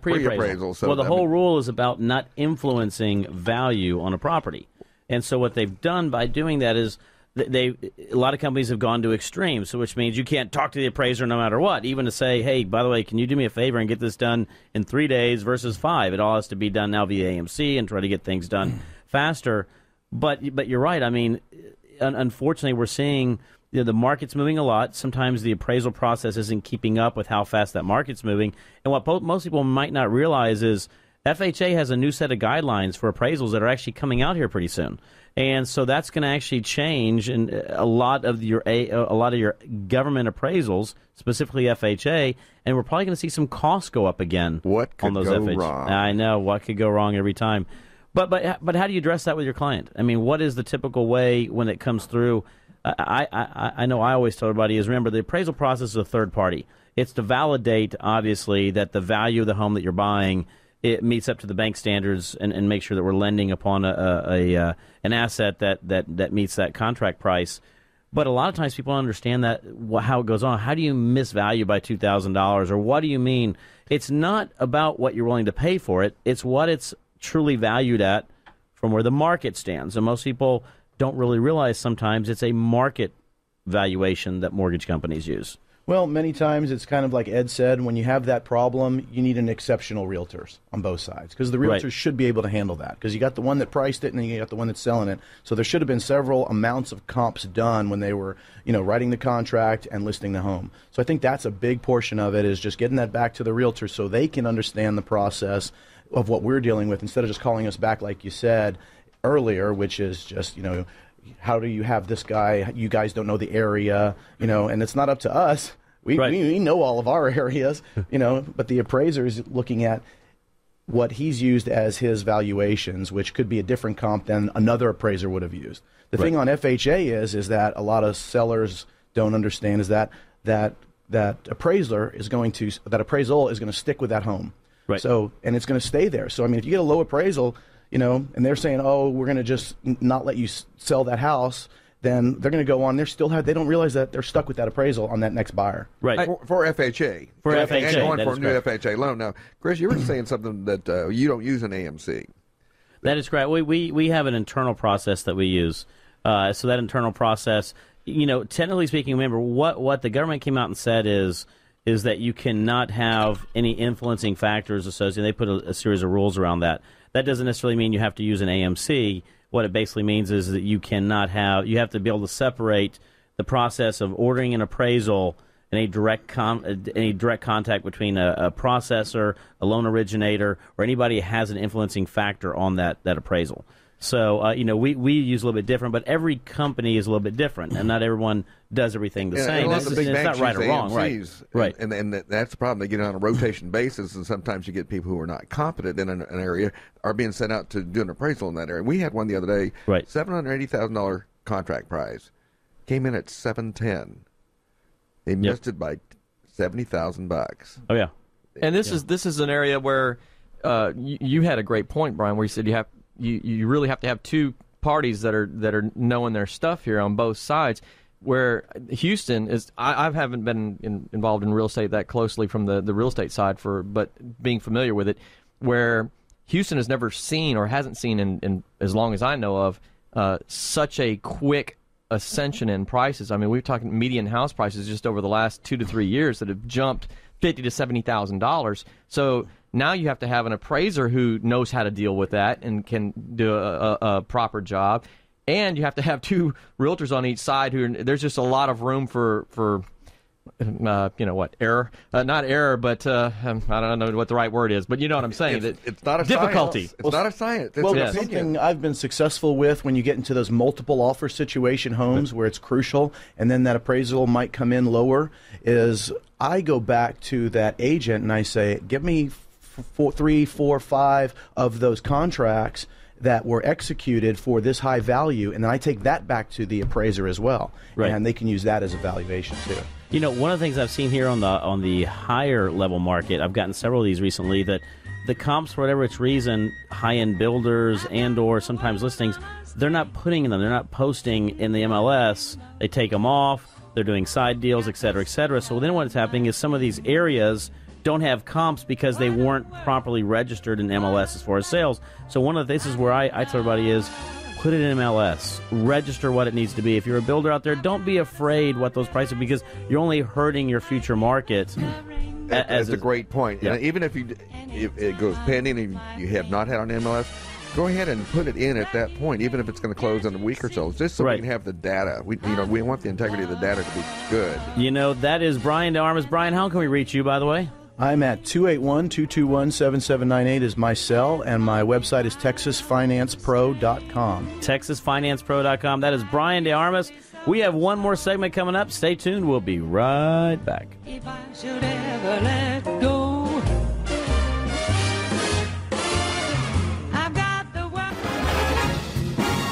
pre-appraisal. So, well, the whole rule is about not influencing value on a property. And so what they've done by doing that is a lot of companies have gone to extremes, so which means you can't talk to the appraiser no matter what, even to say, hey, by the way, can you do me a favor and get this done in 3 days versus 5? It all has to be done now via AMC and try to get things done faster. But you're right. I mean, unfortunately, we're seeing the market's moving a lot. Sometimes the appraisal process isn't keeping up with how fast that market's moving. And what most people might not realize is FHA has a new set of guidelines for appraisals that are actually coming out here pretty soon. And so that's going to actually change a lot of your government appraisals, specifically FHA, and we're probably going to see some costs go up again. What could on those go FHA. wrong? I know what could go wrong every time, but how do you address that with your client? I mean, what is the typical way when it comes through? I know I always tell everybody is remember the appraisal process is a third party. It's to validate obviously that the value of the home that you're buying it meets up to the bank standards and make sure that we're lending upon an asset that meets that contract price. But a lot of times people don't understand that how it goes on. How do you miss value by $2,000, or what do you mean? It's not about what you're willing to pay for it. It's what it's truly valued at from where the market stands. And most people don't really realize sometimes it's a market valuation that mortgage companies use. Well, many times it's kind of like Ed said, when you have that problem, you need an exceptional realtors on both sides because the realtors should be able to handle that because you got the one that priced it and then you got the one that's selling it. So there should have been several amounts of comps done when they were, writing the contract and listing the home. So I think that's a big portion of it is just getting that back to the realtors so they can understand the process of what we're dealing with instead of just calling us back like you said earlier, which is just, how do you have this guy? You guys don't know the area, and it's not up to us. We know all of our areas, but the appraiser is looking at what he's used as his valuations, which could be a different comp than another appraiser would have used. The thing on FHA is that a lot of sellers don't understand is that appraisal is going to stick with that home. Right. So, and it's going to stay there. So, I mean, if you get a low appraisal, and they're saying, oh, we're going to just not let you sell that house, then they're going to go on. They don't realize that they're stuck with that appraisal on that next buyer. Right. For FHA. For FHA. And going for a new FHA loan. Now, Chris, you were saying something that you don't use an AMC. That is correct. We have an internal process that we use. So that internal process, technically speaking, remember, what the government came out and said is that you cannot have any influencing factors associated. They put a series of rules around that. That doesn't necessarily mean you have to use an AMC. What it basically means is that you have to be able to separate the process of ordering an appraisal any direct contact between a processor, a loan originator, or anybody who has an influencing factor on that appraisal. So, we use a little bit different, but every company is a little bit different, and not everyone does everything the same. It's not right or wrong, right? And that's the problem. They get it on a rotation basis, and sometimes you get people who are not competent in an area are being sent out to do an appraisal in that area. We had one the other day, right? $780,000 contract price, came in at $710,000. They missed it by $70,000. Oh yeah, and this is an area where you had a great point, Brian, where you said you really have to have two parties that are knowing their stuff here on both sides. Where Houston is, I haven't been involved in real estate that closely from the real estate side, but being familiar with it, where Houston has never seen or hasn't seen in as long as I know of such a quick ascension in prices. I mean, we're talking median house prices just over the last 2 to 3 years that have jumped $50,000 to $70,000. So now you have to have an appraiser who knows how to deal with that and can do a proper job, and you have to have two realtors on each side there's just a lot of room for error, not error, but I don't know what the right word is, but you know what I'm saying. It's not a difficulty. Science. It's not a science. It's something I've been successful with when you get into those multiple offer situation homes where it's crucial, and then that appraisal might come in lower, is I go back to that agent and I say, give me 3, 4, 5 of those contracts that were executed for this high value, and then I take that back to the appraiser as well, and they can use that as a valuation too. You know, one of the things I've seen here on the higher level market, I've gotten several of these recently, that the comps, for whatever its reason, high-end builders and or sometimes listings, they're not putting them, they're not posting in the MLS. They take them off, they're doing side deals, et cetera, et cetera. So then what's happening is some of these areas don't have comps because they weren't properly registered in MLS as far as sales. So one of the things where I tell everybody is, put it in MLS. Register what it needs to be. If you're a builder out there, don't be afraid what those prices are, because you're only hurting your future market. That's a great point. Yeah. And even if it goes pending and you have not had on MLS, go ahead and put it in at that point, even if it's going to close in a week or so, just so we can have the data. We want the integrity of the data to be good. You know, that is Brian DeArmas. Brian, how can we reach you, by the way? I'm at 281-221-7798 is my cell, and my website is texasfinancepro.com. texasfinancepro.com. That is Brian DeArmas. We have one more segment coming up. Stay tuned. We'll be right back. If I should ever let go, I've got the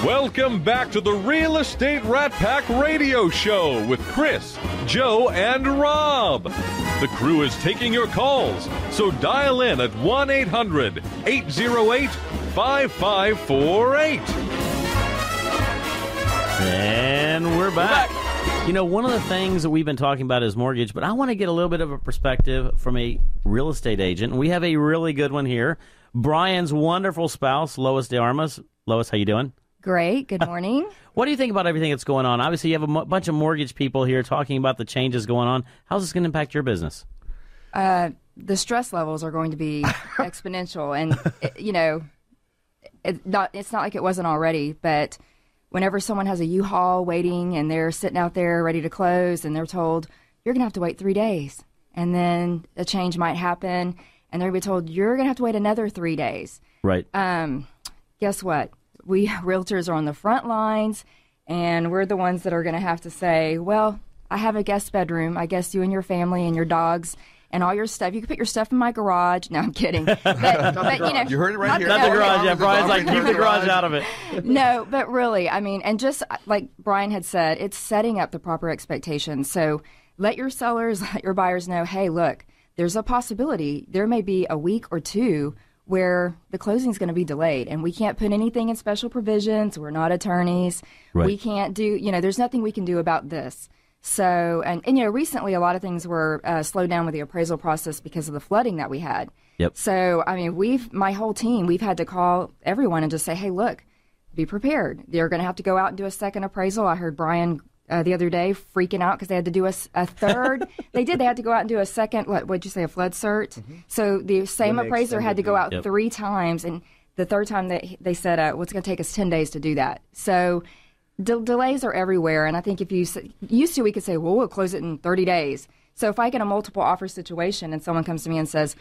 Welcome back to the Real Estate Rat Pack Radio Show with Chris, Joe, and Rob. The crew is taking your calls, so dial in at 1-800-808-5548. And we're back. You know, one of the things that we've been talking about is mortgage, but I want to get a little bit of a perspective from a real estate agent. And we have a really good one here. Brian's wonderful spouse, Lois DeArmas. Lois, how you doing? Great. Good morning. What do you think about everything that's going on? Obviously, you have a bunch of mortgage people here talking about the changes going on. How's this going to impact your business? The stress levels are going to be exponential. And, it's not like it wasn't already, but whenever someone has a U-Haul waiting and they're sitting out there ready to close and they're told, you're going to have to wait 3 days, and then a change might happen, and they're going to be told, you're going to have to wait another 3 days. Right. Guess what? We realtors are on the front lines, and we're the ones that are going to have to say, well, I have a guest bedroom. I guess you and your family and your dogs and all your stuff. You can put your stuff in my garage. No, I'm kidding. But you heard it right here. Not the garage. Yeah, Brian's like, keep the garage out of it. No, but really, I mean, and just like Brian had said, it's setting up the proper expectations. So let your sellers, let your buyers know, hey, look, there's a possibility there may be a week or two where the closing is going to be delayed, and we can't put anything in special provisions. We're not attorneys. Right. We can't do, there's nothing we can do about this. So, and recently a lot of things were slowed down with the appraisal process because of the flooding that we had. Yep. So, I mean, my whole team, we've had to call everyone and just say, hey, look, be prepared. They're going to have to go out and do a second appraisal. I heard Brian the other day freaking out because they had to do a third. They had to go out and do a second, what'd you say, a flood cert? Mm-hmm. So the same appraiser had to go out 3 times, and the third time they said, well, it's going to take us 10 days to do that. So delays are everywhere, and I think if used to we could say, well, we'll close it in 30 days. So if I get a multiple offer situation and someone comes to me and says,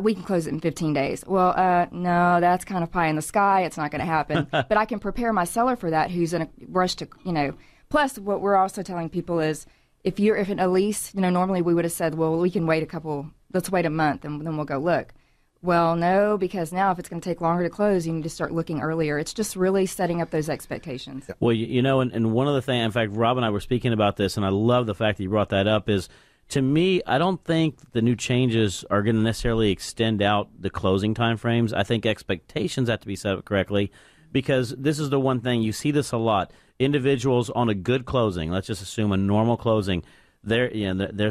we can close it in 15 days. Well, no, that's kind of pie in the sky. It's not going to happen. But I can prepare my seller for that who's in a rush to, Plus, what we're also telling people is if in a lease, normally we would have said, well, we can let's wait a month and then we'll go look. Well, no, because now if it's going to take longer to close, you need to start looking earlier. It's just really setting up those expectations. Well, and one of the things, in fact, Rob and I were speaking about this, and I love the fact that you brought that up, is to me, I don't think the new changes are going to necessarily extend out the closing time frames. I think expectations have to be set up correctly, because this is the one thing, you see this a lot. Individuals on a good closing, let's just assume a normal closing, they're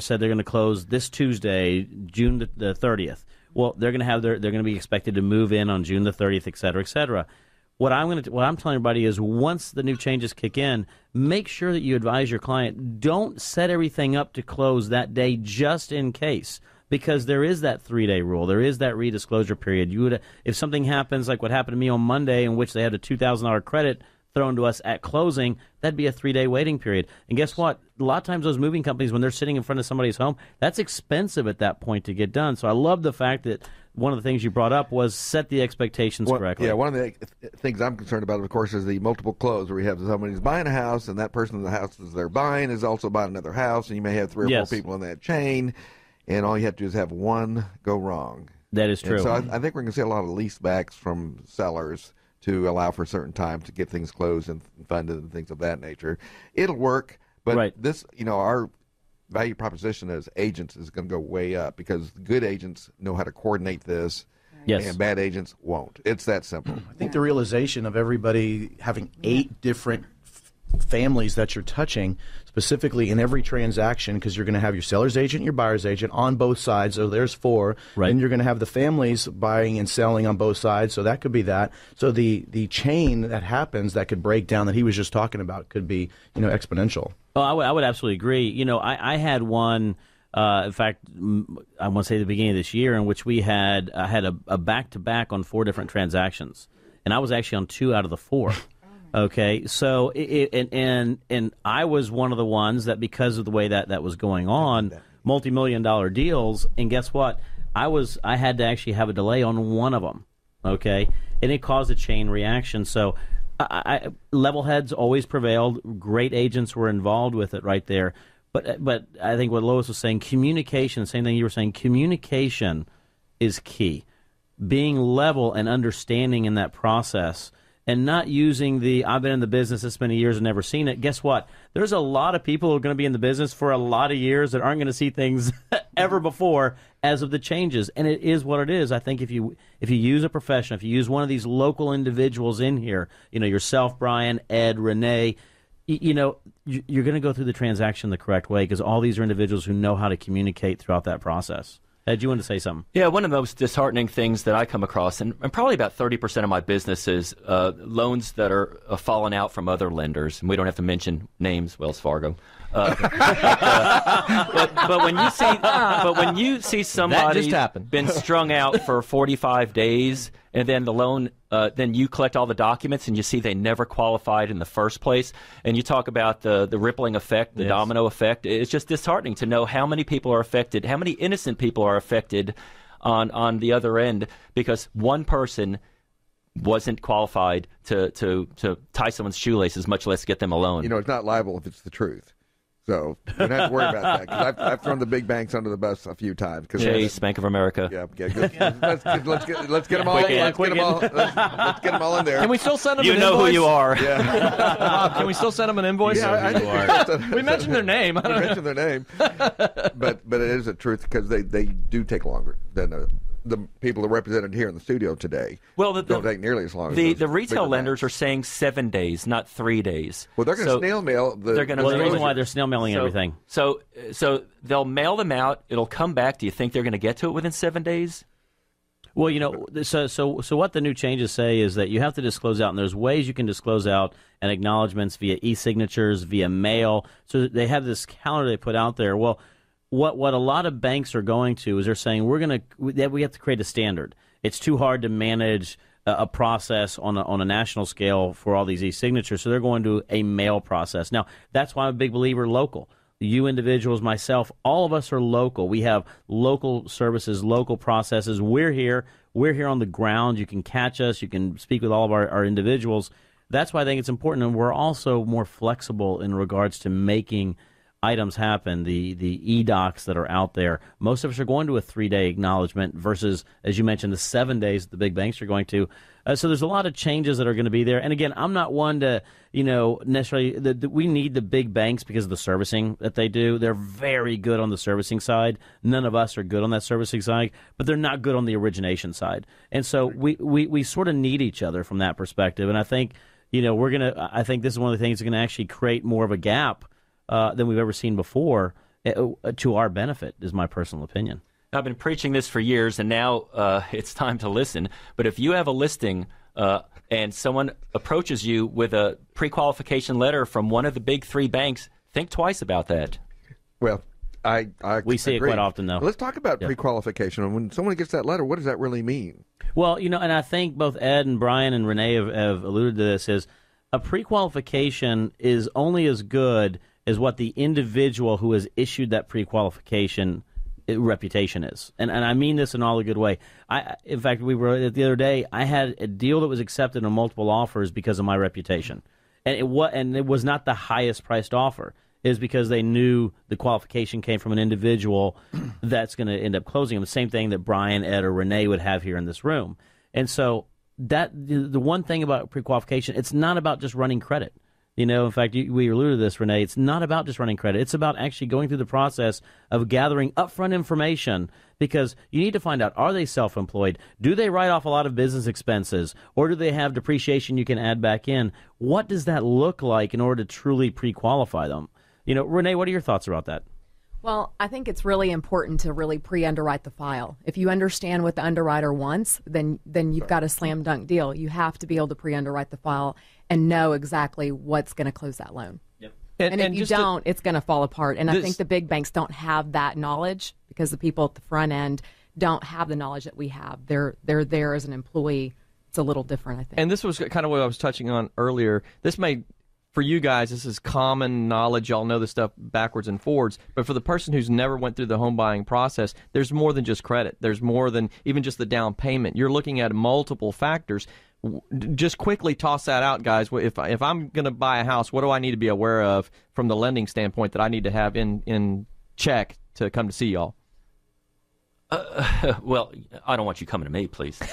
said they're going to close this Tuesday, June the 30th. Well, they're going to be expected to move in on June the 30th, et cetera, et cetera. What I'm telling everybody is once the new changes kick in, make sure that you advise your client, don't set everything up to close that day just in case, because there is that 3-day rule. There is that redisclosure period. If something happens like what happened to me on Monday, in which they had a $2,000 credit thrown to us at closing, that'd be a 3-day waiting period. And guess what? A lot of times those moving companies, when they're sitting in front of somebody's home, that's expensive at that point to get done. So I love the fact that one of the things you brought up was set the expectations correctly. Yeah, one of the things I'm concerned about, of course, is the multiple close, where we have somebody who's buying a house, and that person in the house that they're buying is also buying another house, and you may have 3 or 4 people in that chain, and all you have to do is have one go wrong. That is true. And so I think we're going to see a lot of lease backs from sellers to allow for a certain time to get things closed and funded and things of that nature. It'll work, but this, our value proposition as agents is going to go way up, because good agents know how to coordinate this, and bad agents won't. It's that simple. I think the realization of everybody having 8 different families that you're touching specifically in every transaction, because you're going to have your seller's agent, your buyer's agent on both sides, so there's 4. Right. Then you're going to have the families buying and selling on both sides, so that could be that. So the chain that happens that could break down that he was just talking about could be exponential. Oh, I would absolutely agree. I had one. In fact, I want to say the beginning of this year, in which I had a back-to-back on 4 different transactions, and I was actually on 2 out of the 4. Okay, so and I was one of the ones that, because of the way that was going on, multi-million-dollar deals, and guess what? I had to actually have a delay on one of them. Okay, and it caused a chain reaction. So level heads always prevailed. Great agents were involved with it right there. But I think what Lois was saying, communication, same thing you were saying, communication is key. Being level and understanding in that process, and not using I've been in the business this many years and never seen it. Guess what? There's a lot of people who are going to be in the business for a lot of years that aren't going to see things ever before as of the changes. And it is what it is. I think if you use a professional, if you use one of these local individuals in here, yourself, Brian, Ed, Renee, you're going to go through the transaction the correct way, because all these are individuals who know how to communicate throughout that process. Ed, you want to say something? Yeah, one of the most disheartening things that I come across, and probably about 30% of my business, is loans that are falling out from other lenders. And we don't have to mention names, Wells Fargo. But when you see somebody been strung out for 45 days, and then the loan, then you collect all the documents and you see they never qualified in the first place, and you talk about the rippling effect, the domino effect. It's just disheartening to know how many people are affected, how many innocent people are affected on the other end, because one person wasn't qualified to tie someone's shoelaces, much less get them a loan. It's not liable if it's the truth. So you don't have to worry about that, because I've thrown the big banks under the bus a few times. Chase, Bank of America. Yeah, good. Let's get them all. Let's get them all in there. Can we still send them? You an know invoice? who you are. Yeah. Can we still send them an invoice? Yeah, we mentioned their name. We mentioned their name, but it is a truth, because they do take longer than the people that are represented here in the studio today. Well, don't take nearly as long. The retail lenders are saying 7 days, not 3 days. Well, they're going to snail mail. The reason why they're snail mailing everything. So they'll mail them out. It'll come back. Do you think they're going to get to it within 7 days? Well, so what the new changes say is that you have to disclose out, and there's ways you can disclose out and acknowledgments via e-signatures, via mail. So they have this calendar they put out there. Well, what a lot of banks are going to is they're saying we have to create a standard. It's too hard to manage a process on a national scale for all these e-signatures, so they're going to a mail process. Now, that's why I'm a big believer local. you individuals, myself, all of us are local. We have local services, local processes. We're here on the ground. You can catch us. You can speak with all of our individuals. That's why I think it's important, and we're also more flexible in regards to making items happen. The e-docs that are out there, most of us are going to a 3-day acknowledgement versus, as you mentioned, the 7 days that the big banks are going to. So there's a lot of changes that are going to be there. And again, I'm not one to, necessarily, we need the big banks because of the servicing that they do. They're very good on the servicing side. None of us are good on that servicing side, but they're not good on the origination side. And so we sort of need each other from that perspective. And I think, I think this is one of the things that's going to actually create more of a gap than we've ever seen before to our benefit, is my personal opinion. I've been preaching this for years, and now it's time to listen. But if you have a listing and someone approaches you with a pre-qualification letter from one of the big 3 banks, think twice about that. Well, we see agree. it quite often, though. Let's talk about pre-qualification. And when someone gets that letter, what does that really mean? Well, and I think both Ed and Brian and Renee have alluded to this, is a pre-qualification is only as good as what the individual who has issued that pre-qualification reputation is. And I mean this in all a good way. In fact, we were the other day, I had a deal that was accepted on multiple offers because of my reputation. And it was not the highest priced offer. It was because they knew the qualification came from an individual that's going to end up closing them. The same thing that Brian, Ed, or Renee would have here in this room. And so the one thing about pre-qualification, it's not about just running credit. In fact, we alluded to this, Renee. It's not about just running credit. It's about actually going through the process of gathering upfront information, because you need to find out, are they self-employed? Do they write off a lot of business expenses? Or do they have depreciation you can add back in? What does that look like in order to truly pre-qualify them? Renee, what are your thoughts about that? Well, I think it's really important to really pre-underwrite the file. If you understand what the underwriter wants, then you've got a slam dunk deal. You have to be able to pre-underwrite the file and know exactly what's going to close that loan. Yep. And if you don't, it's going to fall apart. And I think the big banks don't have that knowledge, because the people at the front end don't have the knowledge that we have. They're there as an employee. It's a little different, I think. And this was kind of what I was touching on earlier. For you guys, this is common knowledge. Y'all know this stuff backwards and forwards. But for the person who's never went through the home buying process, there's more than just credit. There's more than even just the down payment. You're looking at multiple factors. Just quickly toss that out, guys. If I'm going to buy a house, what do I need to be aware of from the lending standpoint that I need to have in check to come to see y'all? Well, I don't want you coming to me, please. But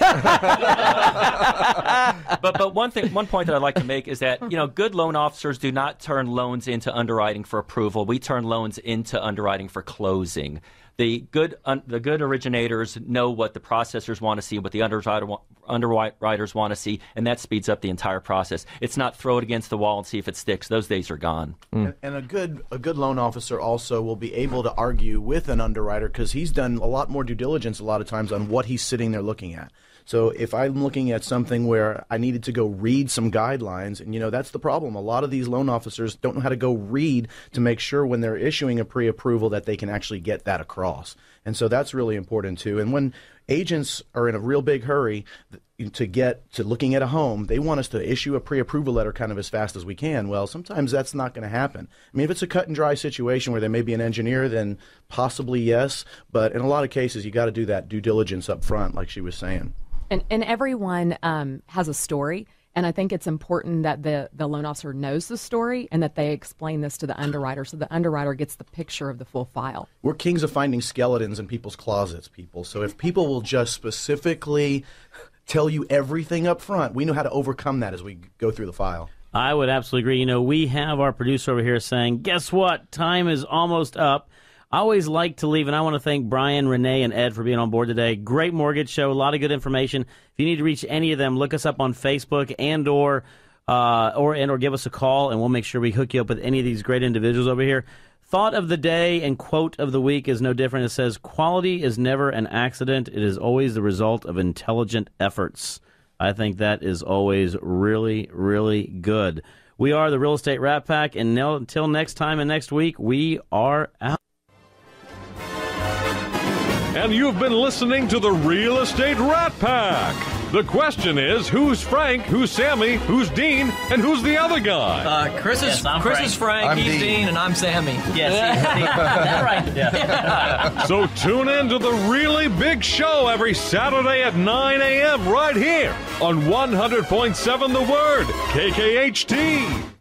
one point that I'd like to make is that good loan officers do not turn loans into underwriting for approval. We turn loans into underwriting for closing. The good originators know what the processors want to see, what the underwriters want to see, and that speeds up the entire process. It's not throw it against the wall and see if it sticks. Those days are gone. And a good loan officer also will be able to argue with an underwriter, because he's done a lot more due diligence a lot of times on what he's sitting there looking at. So if I'm looking at something where I needed to go read some guidelines, and that's the problem. A lot of these loan officers don't know how to go read to make sure when they're issuing a pre-approval that they can actually get that across. And so that's really important too. And when agents are in a real big hurry to get to looking at a home, they want us to issue a pre-approval letter kind of as fast as we can. Well, sometimes that's not going to happen. I mean, if it's a cut and dry situation where there may be an engineer, then possibly yes. But in a lot of cases, you got to do that due diligence up front, like she was saying. And everyone has a story, and I think it's important that the loan officer knows the story and that they explain this to the underwriter, so the underwriter gets the picture of the full file. We're kings of finding skeletons in people's closets, people. So if people will just specifically tell you everything up front, we know how to overcome that as we go through the file. I would absolutely agree. We have our producer over here saying, guess what? Time is almost up. I always like to leave, and I want to thank Brian, Renee, and Ed for being on board today. Great mortgage show, a lot of good information. If you need to reach any of them, look us up on Facebook or give us a call, and we'll make sure we hook you up with any of these great individuals over here. Thought of the day and quote of the week is no different. It says, quality is never an accident. It is always the result of intelligent efforts. I think that is always really, really good. We are the Real Estate Rat Pack, and until next time and next week, we are out. And you've been listening to the Real Estate Rat Pack. The question is, who's Frank, who's Sammy, who's Dean, and who's the other guy? Chris is Frank, I'm he's Dean. Dean, and I'm Sammy. Yes, that's right. Yeah. So tune in to the really big show every Saturday at 9 a.m. right here on 100.7 The Word, KKHT.